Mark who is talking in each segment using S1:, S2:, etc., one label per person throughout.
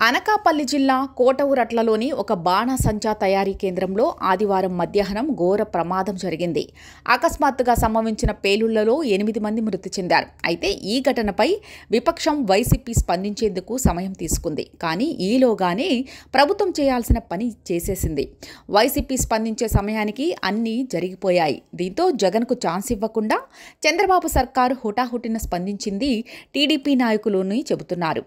S1: అనకాపల్లి జిల్లా కోటవురట్లలోని ఒక బాణసంచా తయారీ కేంద్రంలో ఆదివారం మధ్యాహ్నం ఘోర ప్రమాదం జరిగింది. అకస్మాత్తుగా సంభవించిన పేలుళ్లలో 8 మంది మృతి చెందారు. అయితే ఈ ఘటనపై విపక్షం వైసీపీ స్పందించేందుకు సమయం తీసుకుంది. కానీ ఈలోగానే ప్రభుత్వం చేయాల్సిన పని చేసేసింది. వైసీపీ స్పందించే సమయానికి అన్నీ జరిగిపోయాయి. దీంతో జగన్కు ఛాన్స్ ఇవ్వకుండా చంద్రబాబు సర్కారు హుటాహుటిన స్పందించింది టీడీపీ నాయకులని చెబుతున్నారు.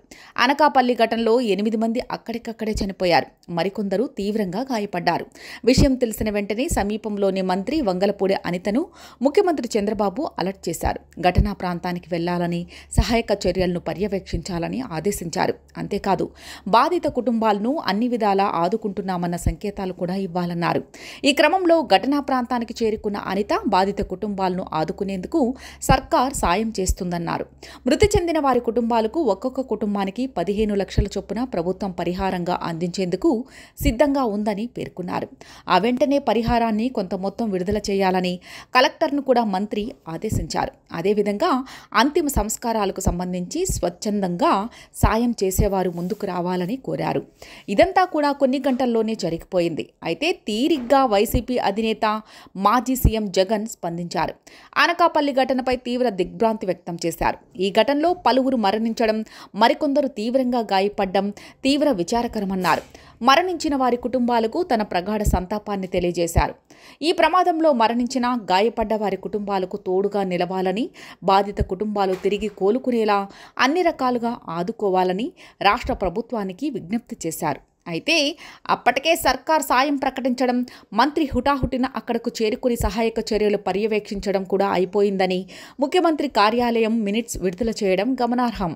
S1: అనకాపల్లి ఘటనలో 8 మంది అక్కడికక్కడే చనిపోయారు. మరికొందరు తీవ్రంగా గాయపడ్డారు. విషయం తెలిసిన వెంటనే సమీపంలోని మంత్రి వంగలపూడి అనితను ముఖ్యమంత్రి చంద్రబాబు అలర్ట్ చేశారు. ఘటనా ప్రాంతానికి వెళ్లాలని, సహాయక చర్యలను పర్యవేక్షించాలని ఆదేశించారు. అంతేకాదు బాధిత కుటుంబాలను అన్ని విధాలా ఆదుకుంటున్నామన్న సంకేతాలు కూడా ఇవ్వాలన్నారు. ఈ క్రమంలో ఘటనా ప్రాంతానికి చేరుకున్న అనిత బాధిత కుటుంబాలను ఆదుకునేందుకు సర్కార్ సాయం చేస్తుందన్నారు. మృతి చెందిన వారి కుటుంబాలకు ఒక్కొక్క కుటుంబానికి 15 లక్షల చొప్పున ప్రభుత్వం పరిహారంగా అందించేందుకు సిద్ధంగా ఉందని పేర్కొన్నారు. ఆ వెంటనే పరిహారాన్ని కొంత మొత్తం విడుదల చేయాలని కలెక్టర్ను కూడా మంత్రి ఆదేశించారు. అదేవిధంగా అంతిమ సంస్కారాలకు సంబంధించి స్వచ్ఛందంగా సాయం చేసేవారు ముందుకు రావాలని కోరారు. ఇదంతా కూడా కొన్ని గంటల్లోనే జరిగిపోయింది. అయితే తీరిగ్గా వైసీపీ అధినేత మాజీ సీఎం జగన్ స్పందించారు. అనకాపల్లి ఘటనపై తీవ్ర దిగ్భ్రాంతి వ్యక్తం చేశారు. ఈ ఘటనలో పలువురు మరణించడం, మరికొందరు తీవ్రంగా గాయపడ్డం తీవ్ర విచారకరమన్నారు. మరణించిన వారి కుటుంబాలకు తన ప్రగాఢ సంతాపాన్ని తెలియజేశారు. ఈ ప్రమాదంలో మరణించిన, గాయపడ్డ వారి కుటుంబాలకు తోడుగా నిలవాలని, బాధిత కుటుంబాలు తిరిగి కోలుకునేలా అన్ని రకాలుగా ఆదుకోవాలని రాష్ట్ర ప్రభుత్వానికి విజ్ఞప్తి చేశారు. అయితే అప్పటికే సర్కార్ సాయం ప్రకటించడం, మంత్రి హుటాహుటిన అక్కడకు చేరుకుని సహాయక చర్యలు పర్యవేక్షించడం కూడా అయిపోయిందని ముఖ్యమంత్రి కార్యాలయం మినిట్స్ విడుదల చేయడం గమనార్హం.